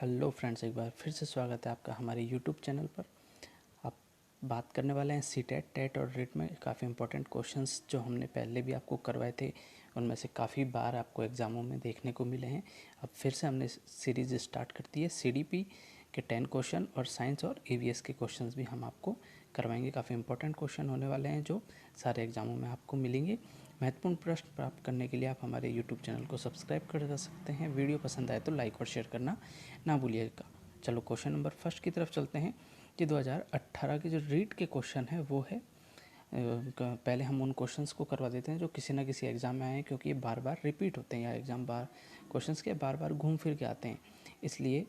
Hello friends, एक बार फिर से स्वागत है आपका हमारे यूट्यूब चैनल पर। आप बात करने वाले हैं सीटेट, टेट और रिट में काफ़ी इंपॉर्टेंट क्वेश्चंस जो हमने पहले भी आपको करवाए थे, उनमें से काफ़ी बार आपको एग्ज़ामों में देखने को मिले हैं। अब फिर से हमने सीरीज़ स्टार्ट कर दी है। सीडीपी के 10 क्वेश्चन और साइंस और ईवीएस के क्वेश्चंस भी हम आपको करवाएंगे। काफ़ी इंपॉर्टेंट क्वेश्चन होने वाले हैं जो सारे एग्ज़ामों में आपको मिलेंगे। महत्वपूर्ण प्रश्न प्राप्त करने के लिए आप हमारे यूट्यूब चैनल को सब्सक्राइब कर सकते हैं। वीडियो पसंद आए तो लाइक और शेयर करना ना भूलिएगा। चलो क्वेश्चन नंबर फर्स्ट की तरफ चलते हैं कि 2018 के जो रीट के क्वेश्चन है वो है, पहले हम उन क्वेश्चंस को करवा देते हैं जो किसी ना किसी एग्ज़ाम में आए हैं, क्योंकि ये बार बार रिपीट होते हैं या एग्ज़ाम बार क्वेश्चंस के बार बार घूम फिर के आते हैं, इसलिए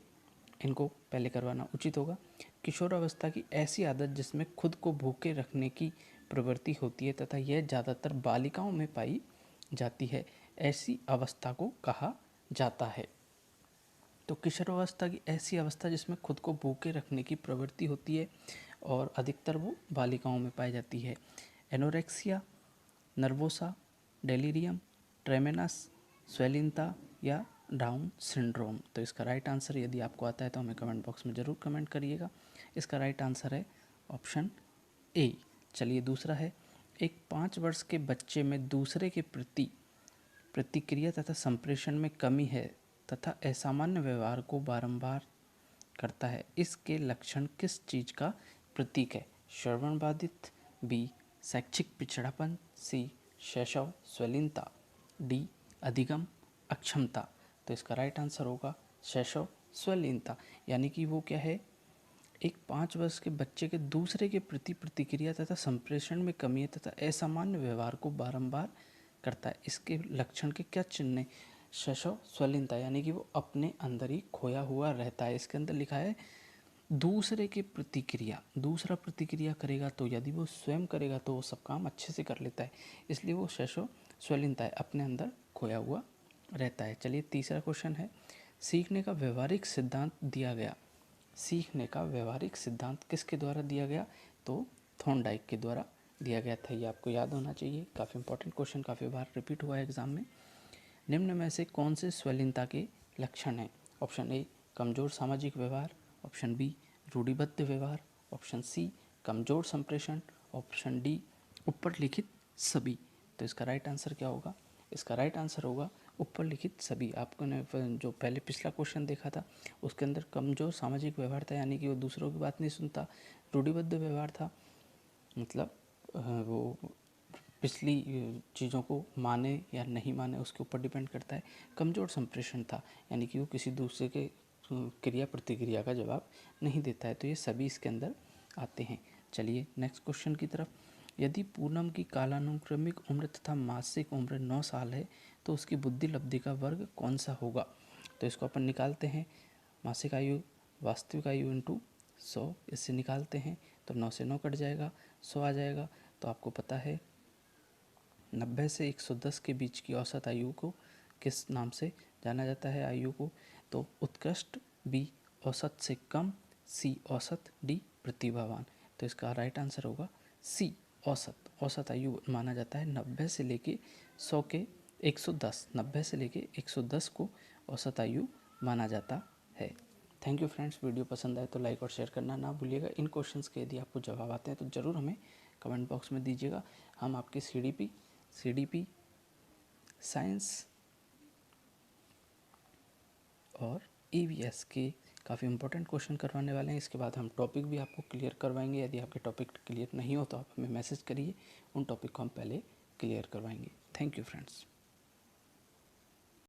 इनको पहले करवाना उचित होगा। किशोरावस्था की ऐसी आदत जिसमें खुद को भूखे रखने की प्रवृत्ति होती है तथा यह ज़्यादातर बालिकाओं में पाई जाती है, ऐसी अवस्था को कहा जाता है। तो किशोरावस्था की ऐसी अवस्था जिसमें खुद को भूखे रखने की प्रवृत्ति होती है और अधिकतर वो बालिकाओं में पाई जाती है। एनोरेक्सिया नर्वोसा, डेलीरियम, ट्रेमेनस, स्वेलिनता या डाउन सिंड्रोम। तो इसका राइट आंसर यदि आपको आता है तो हमें कमेंट बॉक्स में ज़रूर कमेंट करिएगा। इसका राइट आंसर है ऑप्शन ए। चलिए दूसरा है, एक 5 वर्ष के बच्चे में दूसरे के प्रति प्रतिक्रिया तथा संप्रेषण में कमी है तथा असामान्य व्यवहार को बारंबार करता है, इसके लक्षण किस चीज़ का प्रतीक है? श्रवण बाधित, बी शैक्षिक पिछड़ापन, सी शैशव स्वलीनता, डी अधिगम अक्षमता। तो इसका राइट आंसर होगा शैशव स्वलीनता। यानी कि वो क्या है, एक 5 वर्ष के बच्चे के दूसरे के प्रति प्रतिक्रिया तथा संप्रेषण में कमी है तथा असामान्य व्यवहार को बारंबार करता है, इसके लक्षण के क्या चिन्ह है? शैशव स्वलीनता, यानी कि वो अपने अंदर ही खोया हुआ रहता है। इसके अंदर लिखा है दूसरे के प्रतिक्रिया, दूसरा प्रतिक्रिया करेगा तो यदि वो स्वयं करेगा तो वो सब काम अच्छे से कर लेता है, इसलिए वो शैशव स्वलीनता है, अपने अंदर खोया हुआ रहता है। चलिए तीसरा क्वेश्चन है, सीखने का व्यवहारिक सिद्धांत दिया गया। सीखने का व्यवहारिक सिद्धांत किसके द्वारा दिया गया? तो थॉर्नडाइक के द्वारा दिया गया था। ये आपको याद होना चाहिए, काफ़ी इंपॉर्टेंट क्वेश्चन, काफ़ी बार रिपीट हुआ है एग्जाम में। निम्न में से कौन से स्वलीनता के लक्षण हैं? ऑप्शन ए कमजोर सामाजिक व्यवहार, ऑप्शन बी रूढ़िबद्ध व्यवहार, ऑप्शन सी कमजोर संप्रेषण, ऑप्शन डी ऊपर लिखित सभी। तो इसका राइट आंसर क्या होगा? इसका राइट आंसर होगा ऊपर लिखित सभी। आपको ने जो पहले पिछला क्वेश्चन देखा था उसके अंदर कमजोर सामाजिक व्यवहार था, यानी कि वो दूसरों की बात नहीं सुनता। रूढ़िबद्ध व्यवहार था, मतलब वो पिछली चीज़ों को माने या नहीं माने उसके ऊपर डिपेंड करता है। कमज़ोर संप्रेषण था, यानी कि वो किसी दूसरे के क्रिया प्रतिक्रिया का जवाब नहीं देता है। तो ये सभी इसके अंदर आते हैं। चलिए नेक्स्ट क्वेश्चन की तरफ। यदि पूनम की कालानुक्रमिक उम्र तथा मासिक उम्र 9 साल है तो उसकी बुद्धि लब्धि का वर्ग कौन सा होगा? तो इसको अपन निकालते हैं, मासिक आयु वास्तविक आयु इंटू 100, इससे निकालते हैं तो 9 से 9 कट जाएगा, 100 आ जाएगा। तो आपको पता है 90 से 110 के बीच की औसत आयु को किस नाम से जाना जाता है? आयु को तो उत्कृष्ट, बी औसत से कम, सी औसत, डी प्रतिभावान। तो इसका राइट आंसर होगा सी औसत। औसत आयु माना जाता है 90 से लेके 100 के 110, 90 से लेके 110 को औसत आयु माना जाता है। थैंक यू फ्रेंड्स, वीडियो पसंद आए तो लाइक और शेयर करना ना भूलिएगा। इन क्वेश्चंस के यदि आपको जवाब आते हैं तो ज़रूर हमें कमेंट बॉक्स में दीजिएगा। हम आपके सीडीपी, साइंस और ईवीएस के काफ़ी इंपॉर्टेंट क्वेश्चन करवाने वाले हैं। इसके बाद हम टॉपिक भी आपको क्लियर करवाएंगे। यदि आपके टॉपिक क्लियर नहीं हो तो आप हमें मैसेज करिए, उन टॉपिक को हम पहले क्लियर करवाएंगे। Thank you friends.